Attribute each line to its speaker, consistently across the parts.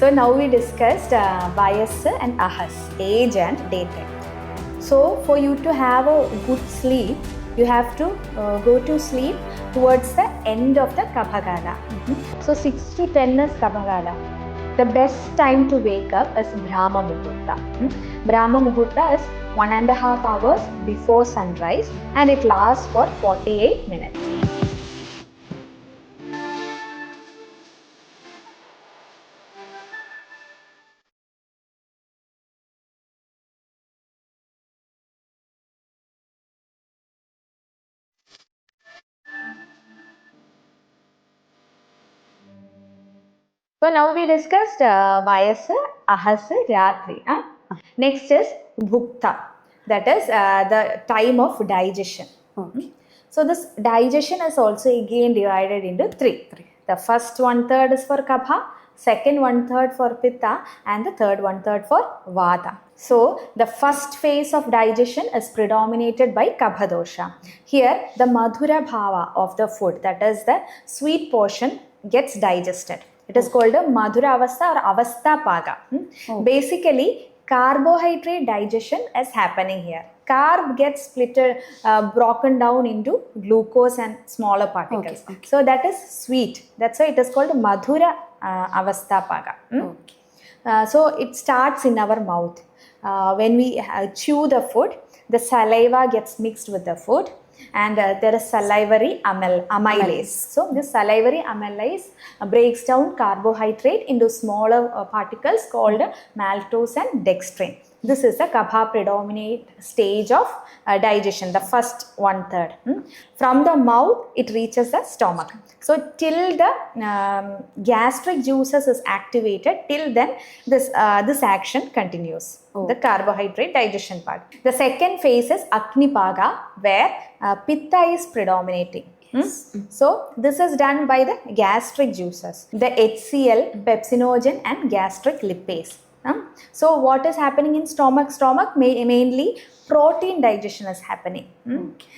Speaker 1: So now we discussed Vayas and Ahas, age and daytime. So for you to have a good sleep, you have to go to sleep towards the end of the Kapha Kala. So 6 to 10 is Kapha Kala. The best time to wake up is Brahma Muhurta. Brahma Muhurta is 1.5 hours before sunrise and it lasts for 48 minutes. So now we discussed Vayas, Ahas, Ratri. Next is Bhukta, that is the time of digestion. So this digestion is also again divided into three. The first 1/3 is for Kapha, second 1/3 for Pitta, and the third 1/3 for Vata. So the first phase of digestion is predominated by Kapha dosha. Here the Madhura bhava of the food, that is the sweet portion, gets digested. It is called a Madhura Avastha or Avastha Paga. Basically, carbohydrate digestion is happening here. Carb gets broken down into glucose and smaller particles. So that is sweet. That's why it is called Madhura Avastha Paga. So it starts in our mouth. When we chew the food, the saliva gets mixed with the food. And there is salivary amylase. So this salivary amylase breaks down carbohydrate into smaller particles called maltose and dextrin. This is the Kapha predominant stage of digestion, the first 1/3. From the mouth, it reaches the stomach. So till the gastric juices is activated, till then this action continues. The carbohydrate digestion part. The second phase is Agnipaga, where Pitta is predominating. So this is done by the gastric juices, the HCl, pepsinogen and gastric lipase. So what is happening in stomach? Mainly protein digestion is happening.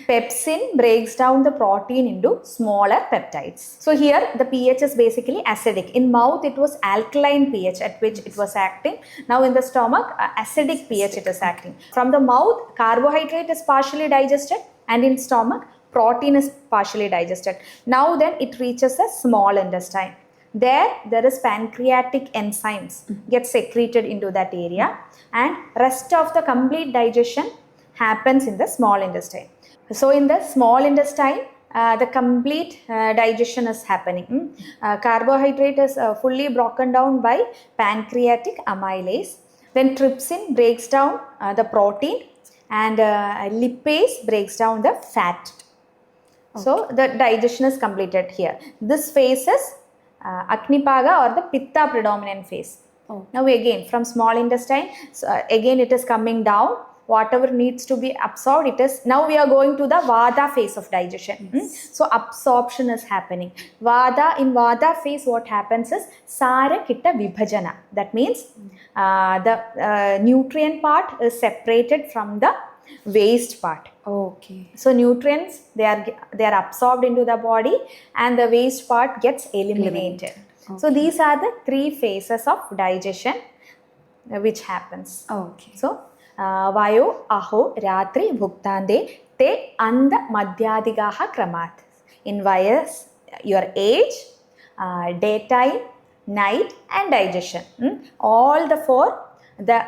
Speaker 1: Pepsin breaks down the protein into smaller peptides. So here the pH is basically acidic. In mouth it was alkaline pH at which it was acting. Now in the stomach acidic pH it is acting. From the mouth carbohydrate is partially digested and in stomach protein is partially digested. Now then it reaches the small intestine. There is pancreatic enzymes get secreted into that area and rest of the complete digestion happens in the small intestine. So in the small intestine the complete digestion is happening. Carbohydrate is fully broken down by pancreatic amylase. Then trypsin breaks down the protein and lipase breaks down the fat. So the digestion is completed here. This phase is Agnipaga or the Pitta predominant phase. Now again from small intestine, so again it is coming down. Whatever needs to be absorbed, it is. Now we are going to the Vata phase of digestion. So absorption is happening. In Vata phase what happens is Sara Kitta Vibhajana. That means the nutrient part is separated from the waste part. So nutrients they are absorbed into the body and the waste part gets eliminated. So these are the three phases of digestion which happens. So Vayo, Aho, Ratri, Bhuktande, Te Anda Madhyadigaha Kramat. In Vayas, your age, daytime, night and digestion. All the four. The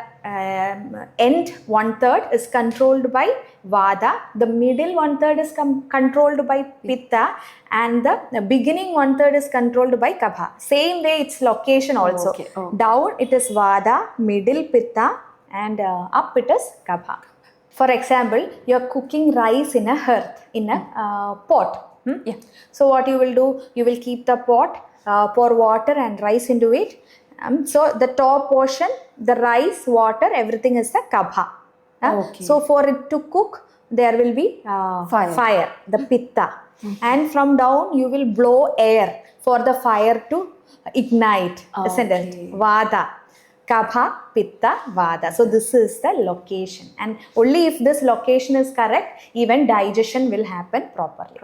Speaker 1: end 1/3 is controlled by Vata, the middle 1/3 is controlled by Pitta and the beginning 1/3 is controlled by Kapha. Same way its location also. Down it is Vata, middle Pitta and up it is Kapha. For example, you are cooking rice in a hearth, in a pot. So what you will do, you will keep the pot, pour water and rice into it. So the top portion, the rice, water, everything is the Kapha. So for it to cook, there will be fire, the Pitta. And from down you will blow air for the fire to ignite, isn't it? Vata. Kapha, Pitta, Vata. So this is the location. And only if this location is correct, even digestion will happen properly.